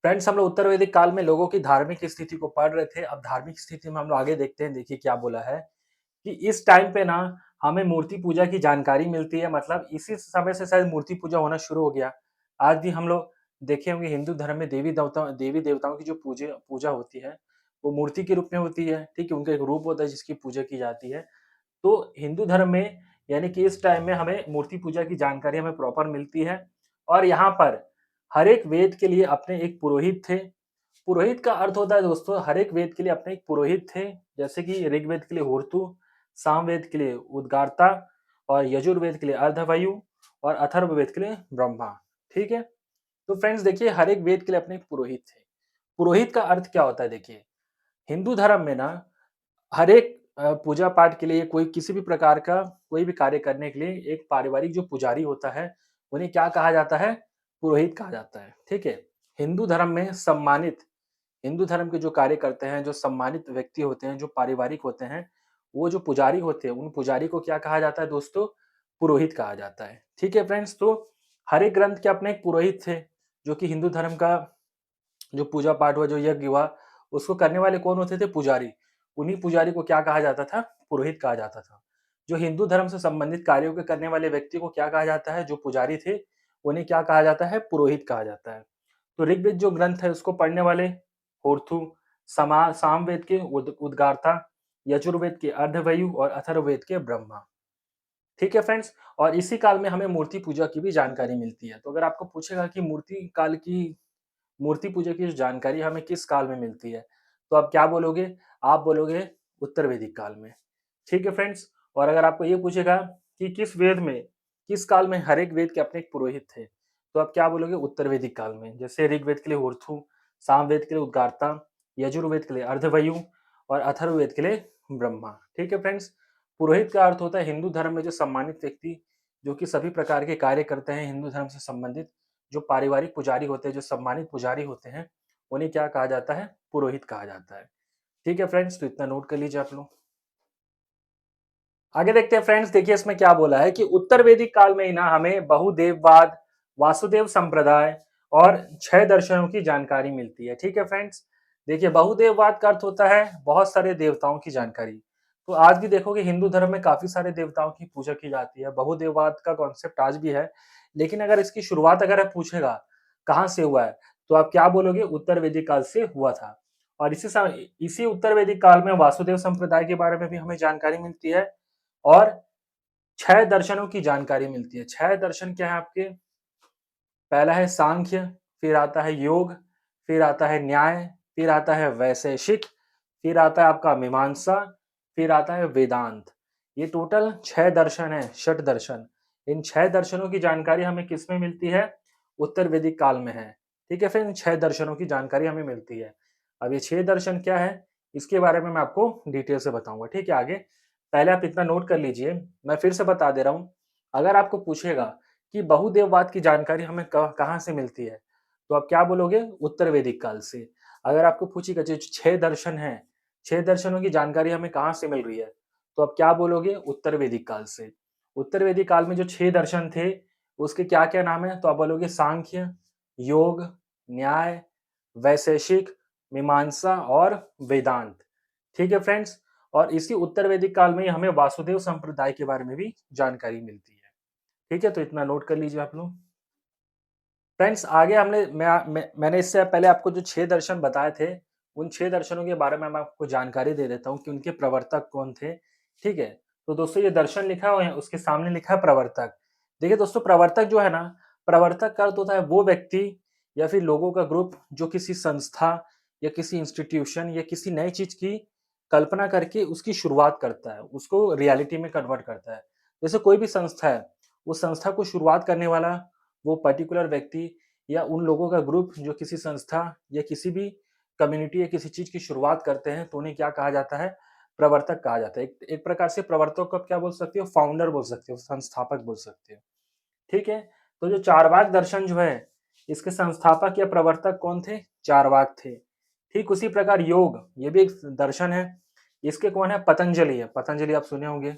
Friends, हम लोग उत्तर वैदिक काल में लोगों की धार्मिक स्थिति को पढ़ रहे थे। अब धार्मिक स्थिति में हम लोग आगे देखते हैं। देखिए क्या बोला है कि इस टाइम पे ना हमें मूर्ति पूजा की जानकारी मिलती है। मतलब इसी समय से शायद मूर्ति पूजा होना शुरू हो गया। आज भी हम लोग देखे होंगे हिंदू धर्म में देवी देवताओं की जो पूजा पूजा होती है, वो मूर्ति के रूप में होती है। ठीक है, उनका एक रूप होता है जिसकी पूजा की जाती है। तो हिंदू धर्म में यानी कि इस टाइम में हमें मूर्ति पूजा की जानकारी हमें प्रॉपर मिलती है। और यहाँ पर हर एक वेद के लिए अपने एक पुरोहित थे। पुरोहित का अर्थ होता है दोस्तों, हर एक वेद के लिए अपने एक पुरोहित थे। जैसे कि ऋग्वेद के लिए होर्तु, सामवेद के लिए उद्गारता और यजुर्वेद के लिए अर्धवायु और अथर्ववेद के लिए ब्रह्मा। ठीक है, तो फ्रेंड्स देखिए हर एक वेद के लिए अपने एक पुरोहित थे। पुरोहित का अर्थ क्या होता है? देखिए हिंदू धर्म में ना हर एक पूजा पाठ के लिए कोई किसी भी प्रकार का कोई भी कार्य करने के लिए एक पारिवारिक जो पुजारी होता है, उन्हें क्या कहा जाता है? पुरोहित कहा जाता है। ठीक है, हिंदू धर्म में सम्मानित हिंदू धर्म के जो कार्य करते हैं, जो सम्मानित व्यक्ति होते हैं, जो पारिवारिक होते हैं, वो जो पुजारी होते हैं, उन पुजारी को क्या कहा जाता है दोस्तों? पुरोहित कहा जाता है। ठीक है फ्रेंड्स, तो हर एक ग्रंथ के अपने एक पुरोहित थे, जो कि हिंदू धर्म का जो पूजा पाठ हुआ, जो यज्ञ हुआ, उसको करने वाले कौन होते थे? पुजारी। उन्हीं पुजारी को क्या कहा जाता था? पुरोहित कहा जाता था। जो हिंदू धर्म से संबंधित कार्यों को करने वाले व्यक्ति को क्या कहा जाता है? जो पुजारी थे, उन्हें क्या कहा जाता है? पुरोहित कहा जाता है। तो ऋग्वेद जो ग्रंथ है उसको पढ़ने वाले होर्थु, सामवेद के उद्गारता, यजुर्वेद के अर्धवायु और अथर्ववेद के ब्रह्मा। ठीक है फ्रेंड्स, और इसी काल में हमें मूर्ति पूजा की भी जानकारी मिलती है। तो अगर आपको पूछेगा कि मूर्ति पूजा की जो जानकारी हमें किस काल में मिलती है, तो आप क्या बोलोगे? आप बोलोगे उत्तर वैदिक काल में। ठीक है फ्रेंड्स, और अगर आपको ये पूछेगा कि किस काल में हर एक वेद के अपने एक पुरोहित थे, तो आप क्या बोलोगे? उत्तर वैदिक काल में। जैसे ऋग्वेद के लिए होर्थु, सामवेद के लिए उद्गारता, यजुर्वेद के लिए अर्धवायु और अथर्ववेद के लिए ब्रह्मा। ठीक है फ्रेंड्स, पुरोहित का अर्थ होता है हिंदू धर्म में जो सम्मानित व्यक्ति, जो कि सभी प्रकार के कार्य करते हैं हिंदू धर्म से संबंधित। जो पारिवारिक पुजारी होते हैं, जो सम्मानित पुजारी होते हैं, उन्हें क्या कहा जाता है? पुरोहित कहा जाता है। ठीक है फ्रेंड्स, तो इतना नोट कर लीजिए आप लोग। आगे देखते हैं फ्रेंड्स। देखिए इसमें क्या बोला है कि उत्तर वैदिक काल में ही ना हमें बहुदेववाद, वासुदेव संप्रदाय और छह दर्शनों की जानकारी मिलती है। ठीक है फ्रेंड्स, देखिए बहुदेववाद का अर्थ होता है बहुत सारे देवताओं की जानकारी। तो आज भी देखोगे हिंदू धर्म में काफी सारे देवताओं की पूजा की जाती है। बहुदेववाद का कॉन्सेप्ट आज भी है, लेकिन अगर इसकी शुरुआत अगर आप पूछेगा कहाँ से हुआ है, तो आप क्या बोलोगे? उत्तर वैदिक काल से हुआ था। और इसी उत्तर वैदिक काल में वासुदेव संप्रदाय के बारे में भी हमें जानकारी मिलती है और छह दर्शनों की जानकारी मिलती है। छह दर्शन क्या है आपके? पहला है सांख्य, फिर आता है योग, फिर आता है न्याय, फिर आता है वैशेषिक, फिर आता है आपका मीमांसा, फिर आता है वेदांत। ये टोटल छह दर्शन है, षट दर्शन। इन छह दर्शनों की जानकारी हमें किसमें मिलती है? उत्तर वैदिक काल में है। ठीक है, फिर इन छह दर्शनों की जानकारी हमें मिलती है। अब ये छह दर्शन क्या है, इसके बारे में मैं आपको डिटेल से बताऊंगा। ठीक है, आगे पहले आप इतना नोट कर लीजिए। मैं फिर से बता दे रहा हूँ। अगर आपको पूछेगा कि बहुदेववाद की जानकारी हमें कहाँ से मिलती है, तो आप क्या बोलोगे? उत्तर वैदिक काल से। अगर आपको पूछेगा जो छह दर्शन हैं, छह दर्शनों की जानकारी हमें कहाँ से मिल रही है, तो आप क्या बोलोगे? उत्तर वैदिक काल से। उत्तर वैदिक काल में जो छह दर्शन थे, उसके क्या क्या नाम है? तो आप बोलोगे सांख्य, योग, न्याय, वैशेषिक, मीमांसा और वेदांत। ठीक है फ्रेंड्स, और इसी उत्तर वैदिक काल में ही हमें वासुदेव संप्रदाय के बारे में भी जानकारी मिलती है। ठीक है, तो इतना नोट कर लीजिए आप लोग। फ्रेंड्स आगे मैंने इससे पहले आपको जो छह दर्शन बताए थे, उन छह दर्शनों के बारे में मैं आपको जानकारी दे देता हूँ कि उनके प्रवर्तक कौन थे। ठीक है, तो दोस्तों ये दर्शन लिखा हुआ है, उसके सामने लिखा है प्रवर्तक। देखिए दोस्तों, प्रवर्तक जो है ना, प्रवर्तक का अर्थ होता है वो व्यक्ति या फिर लोगों का ग्रुप जो किसी संस्था या किसी इंस्टीट्यूशन या किसी नई चीज की कल्पना करके उसकी शुरुआत करता है, उसको रियलिटी में कन्वर्ट करता है। जैसे कोई भी संस्था है, उस संस्था को शुरुआत करने वाला वो पर्टिकुलर व्यक्ति या उन लोगों का ग्रुप जो किसी संस्था या किसी भी कम्युनिटी या किसी चीज की शुरुआत करते हैं, तो उन्हें क्या कहा जाता है? प्रवर्तक कहा जाता है। एक प्रकार से प्रवर्तक को आप क्या बोल सकते हो? फाउंडर बोल सकते हो, संस्थापक बोल सकते हो। ठीक है, तो जो चारवाक दर्शन जो है, इसके संस्थापक या प्रवर्तक कौन थे? चारवाक थे। ठीक उसी प्रकार योग, ये भी एक दर्शन है। इसके कौन है? पतंजलि है। पतंजलि आप सुने होंगे।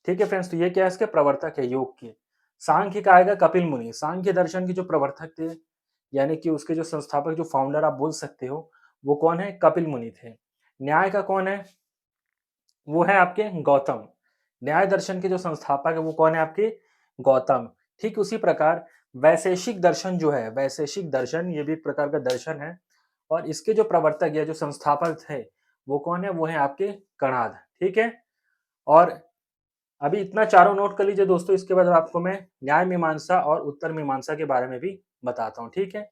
ठीक है फ्रेंड्स, तो ये क्या है? इसके प्रवर्तक है योग के। सांख्य का आएगा कपिल मुनि। सांख्य दर्शन के जो प्रवर्तक थे, यानी कि उसके जो संस्थापक, जो फाउंडर आप बोल सकते हो, वो कौन है? कपिल मुनि थे। न्याय का कौन है? वो है आपके गौतम। न्याय दर्शन के जो संस्थापक है वो कौन है आपके? गौतम। ठीक उसी प्रकार वैशेषिक दर्शन जो है, वैशेषिक दर्शन ये भी एक प्रकार का दर्शन है, और इसके जो प्रवर्तक या जो संस्थापक थे वो कौन है? वो है आपके कणाद। ठीक है, और अभी इतना चारों नोट कर लीजिए दोस्तों। इसके बाद आपको मैं न्याय मीमांसा और उत्तर मीमांसा के बारे में भी बताता हूँ। ठीक है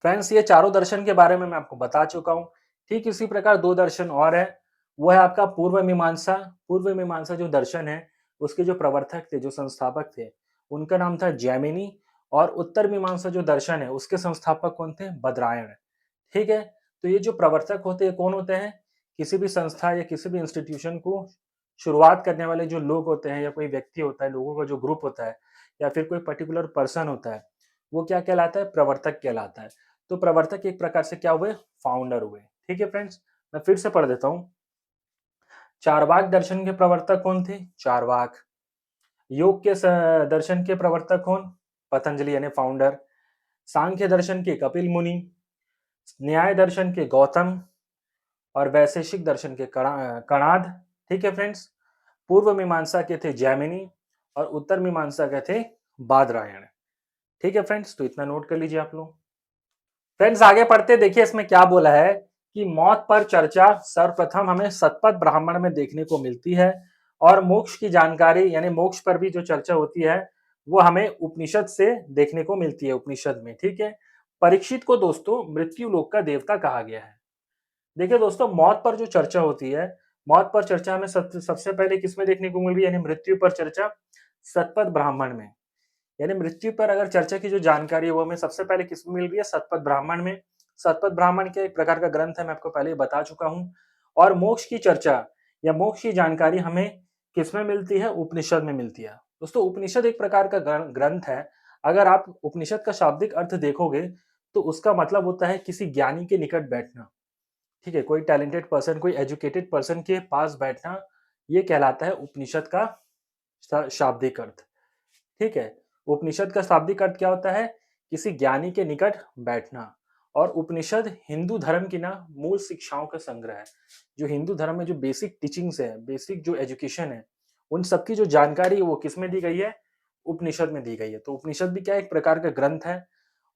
फ्रेंड्स, ये चारों दर्शन के बारे में मैं आपको बता चुका हूँ। ठीक इसी प्रकार दो दर्शन और है, वो है आपका पूर्व मीमांसा। पूर्व मीमांसा जो दर्शन है उसके जो प्रवर्तक थे, जो संस्थापक थे, उनका नाम था जैमिनी। और उत्तर मीमांसा जो दर्शन है उसके संस्थापक कौन थे? बदरायण। ठीक है, तो ये जो प्रवर्तक होते हैं कौन होते हैं? किसी भी संस्था या किसी भी इंस्टीट्यूशन को शुरुआत करने वाले जो लोग होते हैं, या कोई व्यक्ति होता है, लोगों का जो ग्रुप होता है, या फिर कोई पर्टिकुलर पर्सन होता है, वो क्या कहलाता है? प्रवर्तक कहलाता है। तो प्रवर्तक एक प्रकार से क्या हुए? फाउंडर हुए। ठीक है फ्रेंड्स, मैं फिर से पढ़ देता हूँ। चारवाक दर्शन के प्रवर्तक कौन थे? चारवाक। योग के दर्शन के प्रवर्तक कौन? पतंजलि यानी फाउंडर। सांख्य दर्शन के कपिल मुनि। न्याय दर्शन के गौतम। और वैशेषिक दर्शन के कणाद। ठीक है फ्रेंड्स, पूर्व मीमांसा के थे जैमिनी, और उत्तर मीमांसा के थे बादरायण। ठीक है फ्रेंड्स, तो इतना नोट कर लीजिए आप लोग। फ्रेंड्स आगे पढ़ते देखिए इसमें क्या बोला है कि मौत पर चर्चा सर्वप्रथम हमें सतपथ ब्राह्मण में देखने को मिलती है, और मोक्ष की जानकारी यानी मोक्ष पर भी जो चर्चा होती है वो हमें उपनिषद से देखने को मिलती है, उपनिषद में। ठीक है, परीक्षित को दोस्तों मृत्यु लोक का देवता कहा गया है। देखिए दोस्तों, मौत पर जो चर्चा होती है, मौत पर चर्चा हमें सबसे पहले किसमें देखने को मिल रही है? यानी मृत्यु पर चर्चा सतपथ ब्राह्मण में। यानी मृत्यु पर अगर चर्चा की जो जानकारी है वो हमें सबसे पहले किसमें मिल रही है? सतपथ ब्राह्मण में। सतपथ ब्राह्मण क्या एक प्रकार का ग्रंथ है, मैं आपको पहले ही बता चुका हूँ। और मोक्ष की चर्चा या मोक्ष की जानकारी हमें किसमें मिलती है? उपनिषद में मिलती है। दोस्तों उपनिषद एक प्रकार का ग्रंथ है। अगर आप उपनिषद का शाब्दिक अर्थ देखोगे तो उसका मतलब होता है किसी ज्ञानी के निकट बैठना। ठीक है, कोई टैलेंटेड पर्सन, कोई एजुकेटेड पर्सन के पास बैठना, ये कहलाता है उपनिषद का शाब्दिक अर्थ। ठीक है, उपनिषद का शाब्दिक अर्थ क्या होता है? किसी ज्ञानी के निकट बैठना। और उपनिषद हिंदू धर्म की ना मूल शिक्षाओं का संग्रह है। जो हिंदू धर्म में जो बेसिक टीचिंग्स है, बेसिक जो एजुकेशन है, उन सबकी जो जानकारी है वो किस में दी गई है? उपनिषद में दी गई है। तो उपनिषद भी क्या एक प्रकार का ग्रंथ है।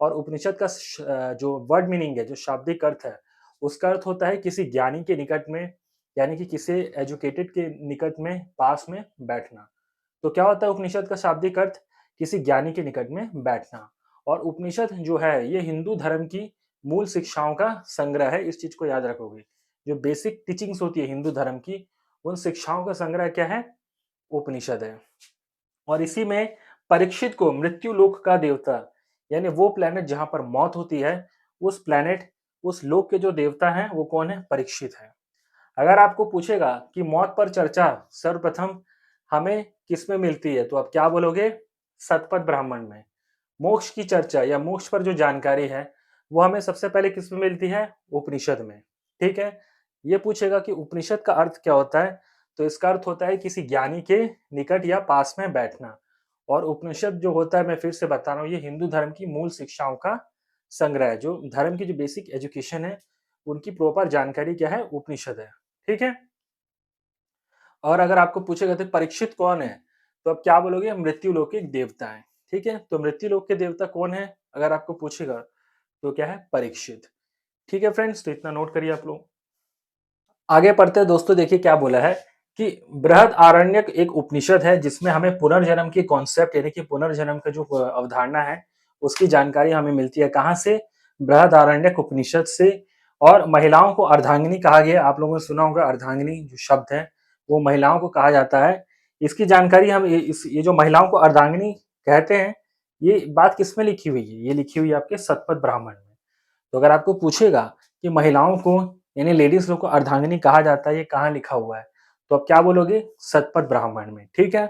और उपनिषद का जो वर्ड मीनिंग है, जो शाब्दिक अर्थ है, उसका अर्थ होता है किसी ज्ञानी के निकट में, यानी कि किसी एजुकेटेड के निकट में, पास में बैठना। तो क्या होता है उपनिषद का शाब्दिक अर्थ? किसी ज्ञानी के निकट में बैठना। और उपनिषद जो है ये हिंदू धर्म की मूल शिक्षाओं का संग्रह है। इस चीज को याद रखोगे, जो बेसिक टीचिंग्स होती है हिंदू धर्म की, उन शिक्षाओं का संग्रह क्या है? उपनिषद है। और इसी में परीक्षित को मृत्यु लोक का देवता, यानी वो प्लेनेट जहां पर मौत होती है, उस प्लेनेट, उस लोक के जो देवता हैं वो कौन है? परीक्षित है। अगर आपको पूछेगा कि मौत पर चर्चा सर्वप्रथम हमें किसमें मिलती है, तो आप क्या बोलोगे? सतपथ ब्राह्मण में। मोक्ष की चर्चा या मोक्ष पर जो जानकारी है वो हमें सबसे पहले किसमें मिलती है? उपनिषद में। ठीक है, ये पूछेगा कि उपनिषद का अर्थ क्या होता है, तो इसका अर्थ होता है किसी ज्ञानी के निकट या पास में बैठना। और उपनिषद जो होता है, मैं फिर से बता रहा हूँ, ये हिंदू धर्म की मूल शिक्षाओं का संग्रह है। जो धर्म की जो बेसिक एजुकेशन है उनकी प्रॉपर जानकारी क्या है? उपनिषद है। ठीक है, और अगर आपको पूछेगा तो परीक्षित कौन है, तो आप क्या बोलोगे? मृत्यु लोक के एक देवता है। ठीक है, तो मृत्यु लोक के देवता कौन है अगर आपको पूछेगा, तो क्या है? परीक्षित। ठीक है फ्रेंड्स, तो इतना नोट करिए आप लोग। आगे पढ़ते हैं दोस्तों, देखिए क्या बोला है कि बृहद आरण्यक एक उपनिषद है जिसमें हमें पुनर्जन्म की कॉन्सेप्ट, यानी कि पुनर्जन्म का जो अवधारणा है उसकी जानकारी हमें मिलती है। कहाँ से? बृहद आरण्यक उपनिषद से। और महिलाओं को अर्धांगिनी कहा गया। आप लोगों ने सुना होगा अर्धांगिनी जो शब्द है वो महिलाओं को कहा जाता है। इसकी जानकारी हम ये जो महिलाओं को अर्धांगिनी कहते हैं, ये बात किसमें लिखी हुई है? ये लिखी हुई है आपके सतपथ ब्राह्मण में। तो अगर आपको पूछेगा कि महिलाओं को यानी लेडीज लोग को अर्धांगिनी कहा जाता है, ये कहाँ लिखा हुआ है, तो आप क्या बोलोगे? सतपथ ब्राह्मण में। ठीक है,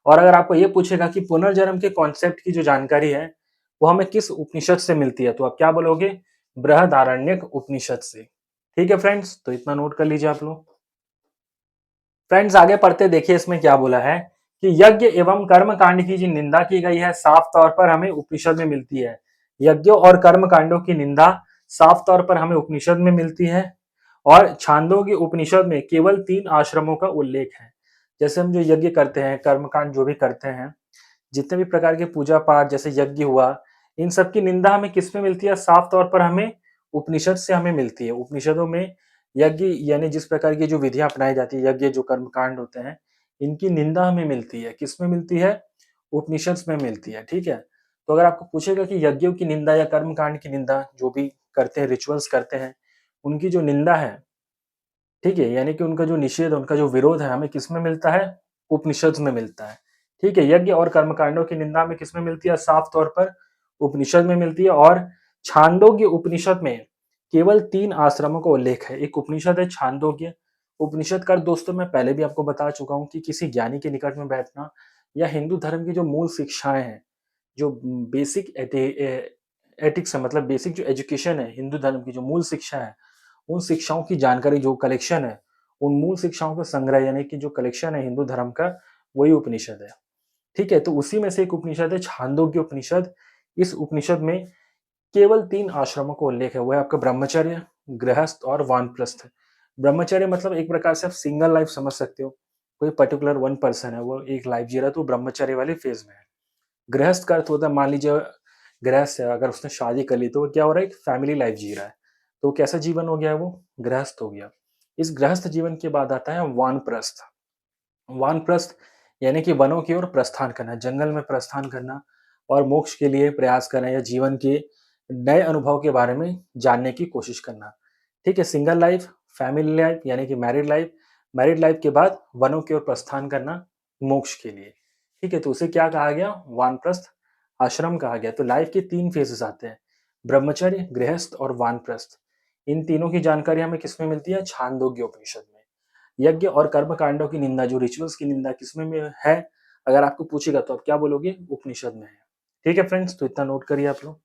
और अगर आपको ये पूछेगा कि पुनर्जन्म के कॉन्सेप्ट की जो जानकारी है वो हमें किस उपनिषद से मिलती है, तो आप क्या बोलोगे? बृहदारण्यक उपनिषद से। ठीक है फ्रेंड्स, तो इतना नोट कर लीजिए आप लोग। फ्रेंड्स आगे पढ़ते देखिए इसमें क्या बोला है कि यज्ञ एवं कर्म कांड की जो निंदा की गई है साफ तौर पर हमें उपनिषद में मिलती है। यज्ञों और कर्म कांडों की निंदा साफ तौर पर हमें उपनिषद में मिलती है और छांदोग्य उपनिषद में केवल 3 आश्रमों का उल्लेख है। जैसे हम जो यज्ञ करते हैं, कर्मकांड जो भी करते हैं, जितने भी प्रकार के पूजा पाठ जैसे यज्ञ हुआ, इन सब की निंदा हमें किसमें मिलती है? साफ तौर पर हमें उपनिषद से हमें मिलती है। उपनिषदों में यज्ञ यानी जिस प्रकार की जो विधियां अपनाई जाती है, यज्ञ जो कर्मकांड होते हैं, इनकी निंदा हमें मिलती है। किसमें मिलती है? उपनिषद में मिलती है। ठीक है? तो अगर आपको पूछेगा कि यज्ञों की निंदा या कर्मकांड की निंदा जो भी करते हैं, रिचुअल्स करते हैं, उनकी जो निंदा है, ठीक है, यानी कि उनका जो निषेध, उनका जो विरोध है, हमें किसमें मिलता है? उपनिषद में मिलता है। ठीक है, यज्ञ और कर्मकांडों की निंदा में किसमें मिलती है? साफ तौर पर उपनिषद में मिलती है। और छांदोग्य उपनिषद में केवल 3 आश्रमों का उल्लेख है। एक उपनिषद है छांदोग्य उपनिषद का। दोस्तों मैं पहले भी आपको बता चुका हूँ कि किसी ज्ञानी के निकट में बैठना या हिंदू धर्म की जो मूल शिक्षाएं हैं, जो बेसिक एथिक्स है, मतलब बेसिक जो एजुकेशन है हिंदू धर्म की, जो मूल शिक्षा है, उन शिक्षाओं की जानकारी, जो कलेक्शन है, उन मूल शिक्षाओं का संग्रह यानी कि जो कलेक्शन है हिंदू धर्म का, वही उपनिषद है। ठीक है, तो उसी में से एक उपनिषद है छांदोग्य उपनिषद। इस उपनिषद में केवल 3 आश्रमों का उल्लेख है। वो है आपका ब्रह्मचर्य, गृहस्थ और वानप्रस्थ। ब्रह्मचर्य मतलब एक प्रकार से आप सिंगल लाइफ समझ सकते हो। कोई पर्टिकुलर वन पर्सन है, वो एक लाइफ जी रहा है, तो ब्रह्मचर्य वाले फेज में है। गृहस्थ का अर्थ होता है, मान लीजिए गृहस्थ है, अगर उसने शादी कर ली तो वो क्या हो रहा है? एक फैमिली लाइफ जी रहा है। तो कैसा जीवन हो गया? वो गृहस्थ हो गया। इस गृहस्थ जीवन के बाद आता है वानप्रस्थ। वानप्रस्थ यानी कि वनों की ओर प्रस्थान करना, जंगल में प्रस्थान करना और मोक्ष के लिए प्रयास करना या जीवन के नए अनुभव के बारे में जानने की कोशिश करना। ठीक है, सिंगल लाइफ, फैमिली लाइफ यानी कि मैरिड लाइफ के बाद वनों की ओर प्रस्थान करना मोक्ष के लिए। ठीक है, तो उसे क्या कहा गया? वानप्रस्थ आश्रम कहा गया। तो लाइफ के 3 फेजेस आते हैं, ब्रह्मचर्य, गृहस्थ और वानप्रस्थ। इन तीनों की जानकारी हमें किसमें मिलती है? छांदोग्य उपनिषद में। यज्ञ और कर्म कांडों की निंदा, जो रिचुअल्स की निंदा किसमें में है? अगर आपको पूछेगा तो आप क्या बोलोगे? उपनिषद में है। ठीक है फ्रेंड्स, तो इतना नोट करिए आप लोग।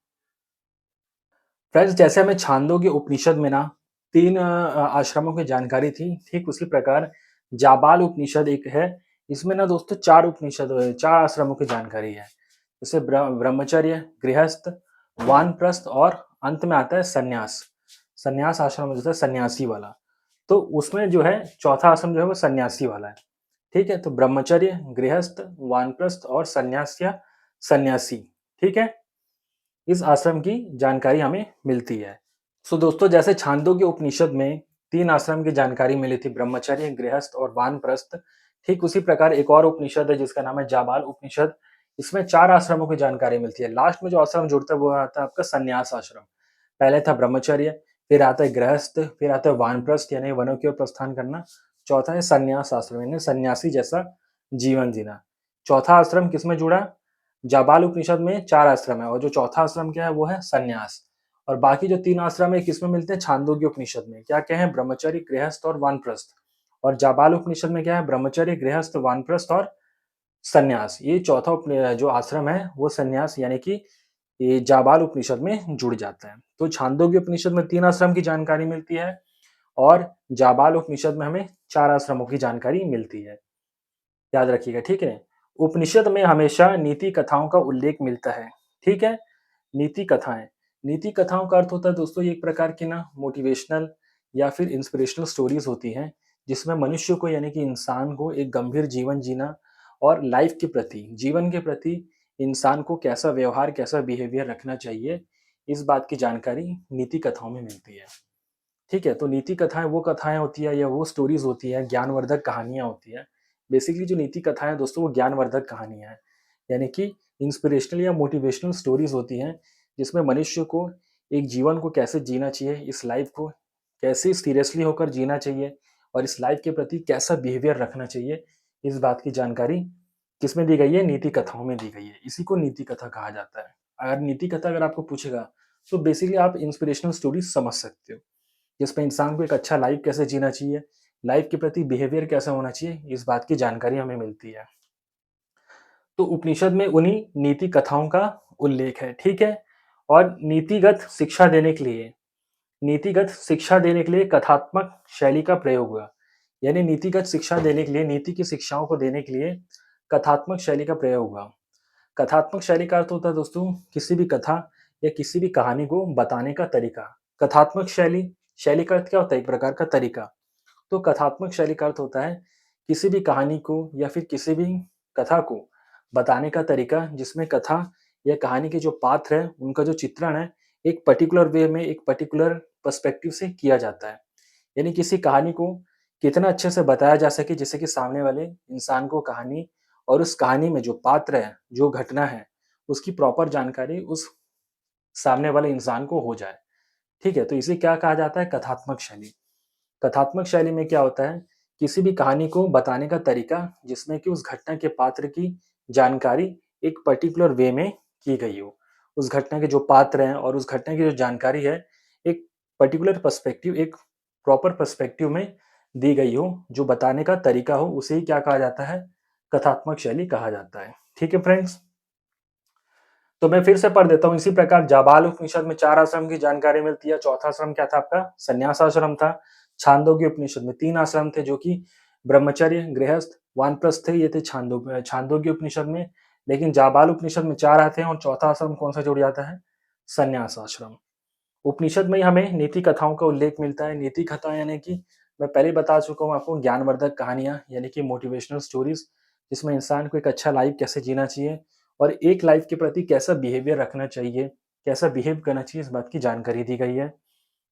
फ्रेंड्स, जैसे हमें छांदोग्य उपनिषद में ना 3 आश्रमों की जानकारी थी, ठीक उसी प्रकार जाबाल उपनिषद एक है। इसमें ना दोस्तों 4 आश्रमों की जानकारी है। जैसे ब्रह्मचर्य, गृहस्थ, वानप्रस्थ और अंत में आता है सन्यास। सन्यास आश्रम जो है सन्यासी वाला। तो उसमें जो है चौथा आश्रम जो है वो सन्यासी वाला है। ठीक है, तो ब्रह्मचर्य, गृहस्थ, वानप्रस्थ और सन्यास या सन्यासी। ठीक है, इस आश्रम की जानकारी हमें मिलती है। सो दोस्तों, जैसे छांदोग्य उपनिषद में 3 आश्रम की जानकारी मिली थी, ब्रह्मचर्य, गृहस्थ और वानप्रस्थ, ठीक उसी प्रकार एक और उपनिषद है जिसका नाम है जाबाल उपनिषद। इसमें 4 आश्रमों की जानकारी मिलती है। लास्ट में जो आश्रम जुड़ता है वो आता है आपका सन्यास आश्रम। पहले था ब्रह्मचर्य, फिर आता है गृहस्थ, फिर आता है वानप्रस्थ यानी वनों की ओर प्रस्थान करना, चौथा है सन्यास आश्रम यानी सन्यासी जैसा जीवन जीना। चौथा आश्रम किसमें जुड़ा? जाबाल उपनिषद में 4 आश्रम है और जो चौथा आश्रम क्या है वो है सन्यास। और बाकी जो 3 आश्रम है किसमें मिलते हैं? छांदोग्य उपनिषद में। क्या क्या है? ब्रह्मचर्य, गृहस्थ और वानप्रस्थ। और जाबाल उपनिषद में क्या है? ब्रह्मचर्य, गृहस्थ, वानप्रस्थ और सन्यास। ये चौथा जो आश्रम है वो सन्यास यानी कि ये जाबाल उपनिषद में जुड़ जाता है। तो छांदोग्य उपनिषद में 3 आश्रम की जानकारी मिलती है और जाबाल उपनिषद में हमें 4 आश्रमों की जानकारी मिलती है। याद रखिएगा, ठीक है? उपनिषद में हमेशा नीति कथाओं का उल्लेख मिलता है। ठीक है? नीति कथाएँ। नीति कथाओं का अर्थ होता है दोस्तों, ये एक प्रकार की ना मोटिवेशनल या फिर इंस्पिरेशनल स्टोरीज़ होती हैं, जिसमें मनुष्य को यानी कि इंसान को एक गंभीर जीवन जीना और लाइफ़ के प्रति, जीवन के प्रति इंसान को कैसा व्यवहार, कैसा बिहेवियर रखना चाहिए, इस बात की जानकारी नीति कथाओं में मिलती है। ठीक है? तो नीति कथाएँ वो कथाएँ होती हैं या वो स्टोरीज़ होती हैं, ज्ञानवर्धक कहानियाँ होती हैं। बेसिकली जो नीति कथाएँ हैं दोस्तों, वो ज्ञानवर्धक कहानियाँ हैं। यानी कि इंस्पिरेशनल या मोटिवेशनल स्टोरीज़ होती हैं, जिसमें मनुष्य को एक जीवन को कैसे जीना चाहिए, इस लाइफ़ को कैसे सीरियसली होकर जीना चाहिए और इस लाइफ़ के प्रति कैसा बिहेवियर रखना चाहिए, इस बात की जानकारी किसमें दी गई है? नीति कथाओं में दी गई है। इसी को नीति कथा कहा जाता है। अगर नीति कथा अगर आपको पूछेगा, तो बेसिकली आप इंस्पिरेशनल स्टोरीज़ समझ सकते हो। जिसमें इंसान को एक अच्छा लाइफ कैसे जीना चाहिए, लाइफ के प्रति बिहेवियर कैसा होना चाहिए, इस बात की जानकारी हमें मिलती है। तो उपनिषद में उन्हीं नीति कथाओं का उल्लेख है, ठीक है? और नीतिगत शिक्षा देने के लिए कथात्मक शैली का प्रयोग हुआ। यानी नीतिगत शिक्षा देने के लिए, नीति की शिक्षाओं को देने के लिए कथात्मक शैली का प्रयोग हुआ। कथात्मक शैली का अर्थ होता है दोस्तों, किसी भी कथा या किसी भी कहानी को बताने का तरीका। कथात्मक शैली, शैली का अर्थ क्या होता है? एक प्रकार का तरीका। तो कथात्मक शैली का अर्थ होता है किसी भी कहानी को या फिर किसी भी कथा को बताने का तरीका, जिसमें कथा या कहानी के जो पात्र हैं उनका जो चित्रण है एक पर्टिकुलर वे में, एक पर्टिकुलर पर्सपेक्टिव से किया जाता है। यानी किसी कहानी को कितना अच्छे से बताया जा सके जिससे कि सामने वाले इंसान को कहानी और उस कहानी में जो पात्र है, जो घटना है, उसकी प्रॉपर जानकारी उस सामने वाले इंसान को हो जाए। ठीक है? तो इसे क्या कहा जाता है? कथात्मक शैली। कथात्मक शैली में क्या होता है? किसी भी कहानी को बताने का तरीका जिसमें कि उस घटना के पात्र की जानकारी एक पर्टिकुलर वे में की गई हो। उस घटना के जो पात्र हैं और उस घटना की जो जानकारी है, एक पर्टिकुलर पर्सपेक्टिव, एक प्रॉपर पर्सपेक्टिव में दी गई हो, जो बताने का तरीका हो, उसे ही क्या कहा जाता है? कथात्मक शैली कहा जाता है। ठीक है फ्रेंड्स? तो मैं फिर से पढ़ देता हूँ। इसी प्रकार जाबाल उपनिषद में 4 आश्रम की जानकारी मिलती है। चौथा आश्रम क्या था आपका? संन्यास आश्रम था। छांदोग्य उपनिषद में 3 आश्रम थे जो कि ब्रह्मचर्य, गृहस्थ, वानप्रस्थ थे, ये थे छांदोग्य उपनिषद में। लेकिन जाबाल उपनिषद में 4 आते हैं और चौथा आश्रम कौन सा जुड़ जाता है? संन्यास आश्रम। उपनिषद में ही हमें नीति कथाओं का उल्लेख मिलता है। नीति कथा यानी कि मैं पहले ही बता चुका हूँ आपको, ज्ञानवर्धक कहानियाँ यानी कि मोटिवेशनल स्टोरीज, जिसमें इंसान को एक अच्छा लाइफ कैसे जीना चाहिए और एक लाइफ के प्रति कैसा बिहेवियर रखना चाहिए, कैसा बिहेव करना चाहिए, इस बात की जानकारी दी गई है।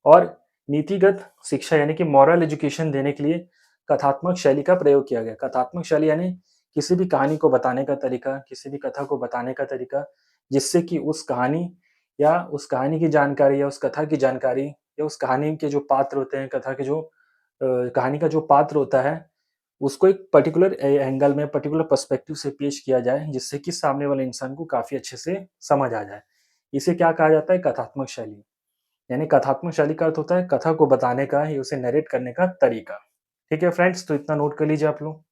और नीतिगत शिक्षा यानी कि मॉरल एजुकेशन देने के लिए कथात्मक शैली का प्रयोग किया गया। कथात्मक शैली यानी किसी भी कहानी को बताने का तरीका, किसी भी कथा को बताने का तरीका, जिससे कि उस कहानी या उस कहानी की जानकारी या उस कथा की जानकारी या उस कहानी के जो पात्र होते हैं, कथा के जो कहानी का जो पात्र होता है, उसको एक पर्टिकुलर एंगल में, पर्टिकुलर पर्सपेक्टिव से पेश किया जाए, जिससे कि सामने वाले इंसान को काफ़ी अच्छे से समझ आ जाए। इसे क्या कहा जाता है? कथात्मक शैली। यानी कथात्मक शैली का अर्थ होता है कथा को बताने का या उसे नरेट करने का तरीका। ठीक है फ्रेंड्स, तो इतना नोट कर लीजिए आप लोग।